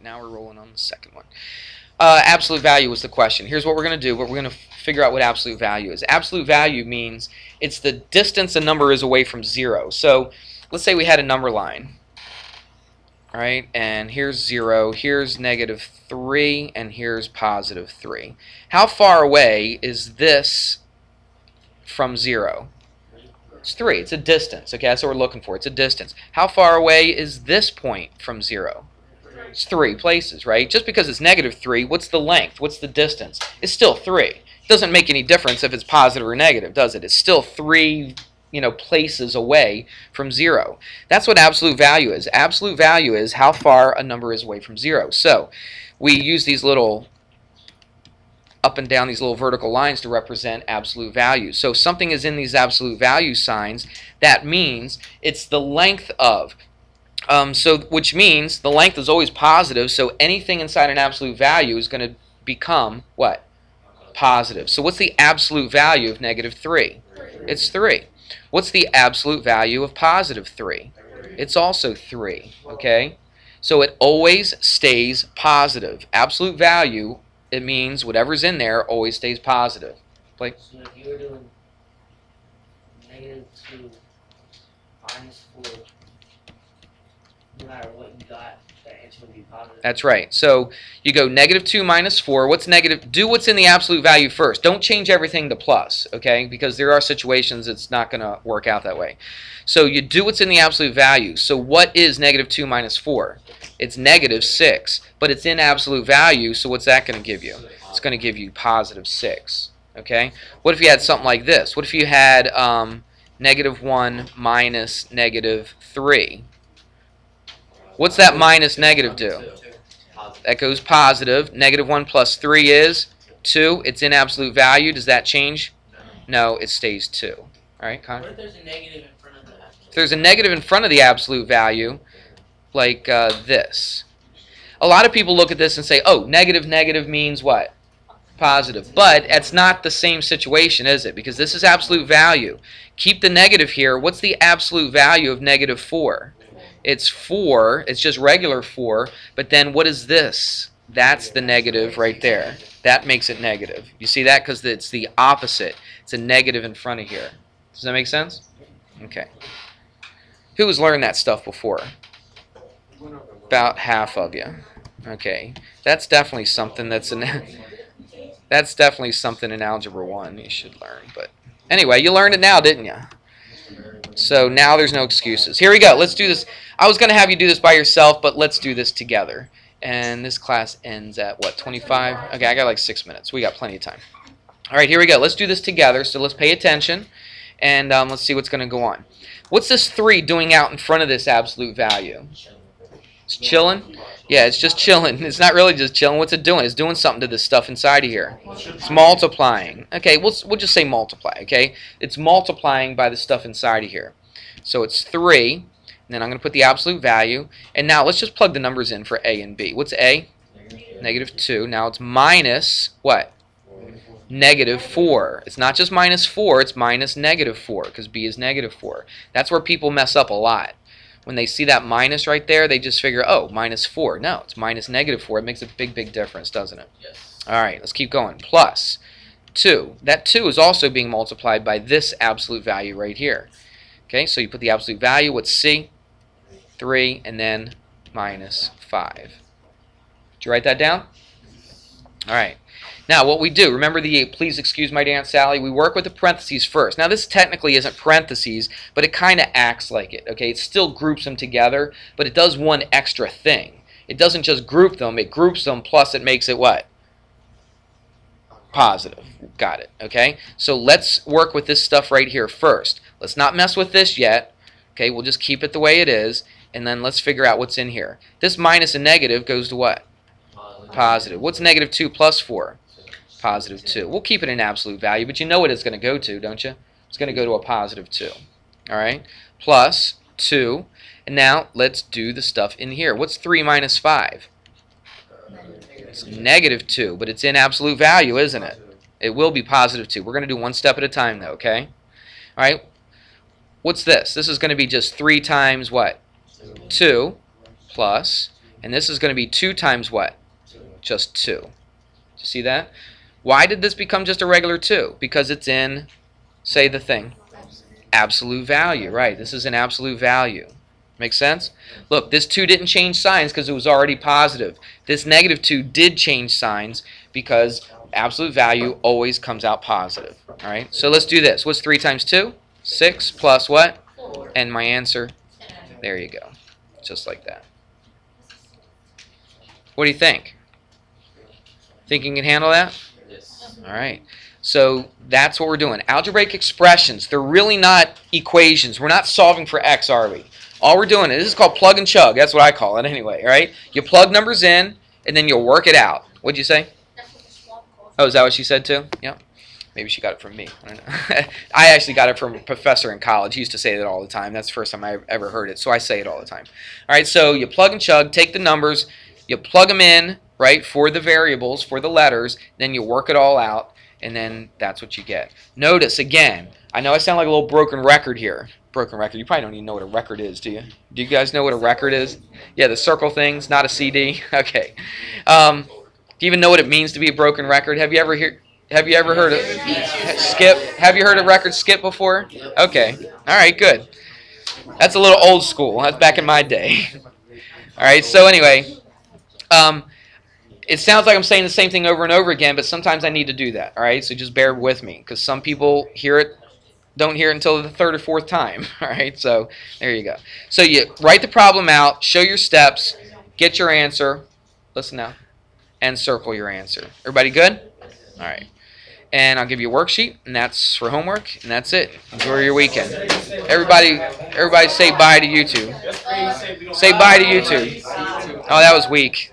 now we're rolling on the second one. Absolute value was the question. Here's what we're going to do. We're going to figure out what absolute value is. Absolute value means it's the distance a number is away from 0. So let's say we had a number line. All right, and here's 0, here's -3, and here's +3. How far away is this from 0? It's 3. It's a distance. Okay, that's what we're looking for. It's a distance. How far away is this point from 0? It's 3 places, right? Just because it's -3, what's the length? What's the distance? It's still 3. It doesn't make any difference if it's positive or negative, does it? It's still 3, places away from 0. That's what absolute value is. Absolute value is how far a number is away from 0. So we use these little up and down, these little vertical lines to represent absolute value. So something is in these absolute value signs. That means it's the length of. Which means the length is always positive, so anything inside an absolute value is going to become what? Positive. So what's the absolute value of -3? It's 3. What's the absolute value of +3? It's also 3. Okay? So it always stays positive. Absolute value, it means whatever's in there always stays positive. Like, so if you were doing -2 -4, no matter what you got, the answer would be positive. that's right. So you go -2 -4. What's negative? Do what's in the absolute value first. Don't change everything to plus, okay? Because there are situations it's not going to work out that way. So you do what's in the absolute value. So what is -2 -4? It's -6, but it's in absolute value, so what's that going to give you? It's going to give you +6, okay? What if you had something like this? What if you had -1 minus -3? What's that minus negative do? That goes positive. -1 plus 3 is 2. It's in absolute value. Does that change? No, it stays 2. All right, Connor? What if there's a negative in front of the absolute? If there's a negative in front of the absolute value, like this. A lot of people look at this and say, oh, negative means what? Positive. But it's not the same situation, is it? Because this is absolute value. Keep the negative here. What's the absolute value of -4? It's 4. It's just regular 4. But then what is this? That's the negative right there. That makes it negative. You see that? Because it's the opposite. It's a negative in front of here. Does that make sense? Okay. Who has learned that stuff before? About half of you. Okay. That's definitely something that's that's definitely something in Algebra 1 you should learn. But anyway, you learned it now, didn't you? So now there's no excuses. Here we go. Let's do this. I was going to have you do this by yourself, but let's do this together. And this class ends at, what, 25? Okay, I got like 6 minutes. We got plenty of time. All right, here we go. Let's do this together. So let's pay attention, and let's see what's going to go on. What's this 3 doing out in front of this absolute value? It's chilling? Yeah, it's just chilling. It's not really just chilling. What's it doing? It's doing something to this stuff inside of here. It's multiplying. Okay, we'll just say multiply, okay? It's multiplying by the stuff inside of here. So it's 3, and then I'm going to put the absolute value. And now let's just plug the numbers in for A and B. What's A? -2. Now it's minus what? -4. It's not just -4, it's minus -4, because B is -4. That's where people mess up a lot. When they see that minus right there, they just figure, oh, -4. No, it's minus -4. It makes a big difference, doesn't it? Yes. All right, let's keep going. Plus 2. That 2 is also being multiplied by this absolute value right here. Okay, so you put the absolute value. What's C? 3, and then -5. Did you write that down? All right. Now, what we do, remember the please excuse my Aunt Sally, we work with the parentheses first. Now, this technically isn't parentheses, but it kind of acts like it. Okay, it still groups them together, but it does one extra thing. It doesn't just group them, it groups them, plus it makes it what? Positive. Got it. Okay, so let's work with this stuff right here first. Let's not mess with this yet. Okay, we'll just keep it the way it is, and then let's figure out what's in here. This minus a negative goes to what? Positive. What's -2 plus 4? +2. We'll keep it in absolute value, but you know what it's going to go to, don't you? It's going to go to a +2. All right? Plus 2. And now let's do the stuff in here. What's 3 minus 5? It's -2, but it's in absolute value, isn't it? It will be +2. We're going to do one step at a time, though, okay? All right? What's this? This is going to be just 3 times what? 2 plus, And this is going to be 2 times what? Just 2. Did you see that? Why did this become just a regular 2? Because it's in, say the thing, absolute value. Right, this is an absolute value. Make sense? Look, this 2 didn't change signs because it was already positive. This negative 2 did change signs because absolute value always comes out positive. All right, so let's do this. What's 3 times 2? 6 plus what? And my answer, there you go. Just like that. What do you think? Think you can handle that? Yes. All right. So that's what we're doing. Algebraic expressions, they're really not equations. We're not solving for x, are we? All we're doing is, this is called plug and chug. That's what I call it anyway, right? You plug numbers in, and then you'll work it out. What'd you say? Oh, is that what she said too? Yeah. Maybe she got it from me. I don't know. I actually got it from a professor in college. He used to say that all the time. That's the first time I ever heard it, so I say it all the time. All right, so you plug and chug, take the numbers, you plug them in, right, for the variables, for the letters, then you work it all out, and then that's what you get. Notice, again, I know I sound like a little broken record here. Broken record. You probably don't even know what a record is, do you? Do you guys know what a record is? Yeah, the circle things, not a CD. Okay. Do you even know what it means to be a broken record? Have you ever heard of skip? Have you heard of record skip before? Okay. All right, good. That's a little old school. That's back in my day. All right, so anyway, it sounds like I'm saying the same thing over and over again, but sometimes I need to do that. All right, so just bear with me because some people don't hear it until the 3rd or 4th time. All right, so there you go. So you write the problem out, show your steps, get your answer. Listen now, and circle your answer. Everybody good? All right. And I'll give you a worksheet, and that's for homework, and that's it. Enjoy your weekend. Everybody say bye to YouTube. Say bye to YouTube. Oh, that was weak.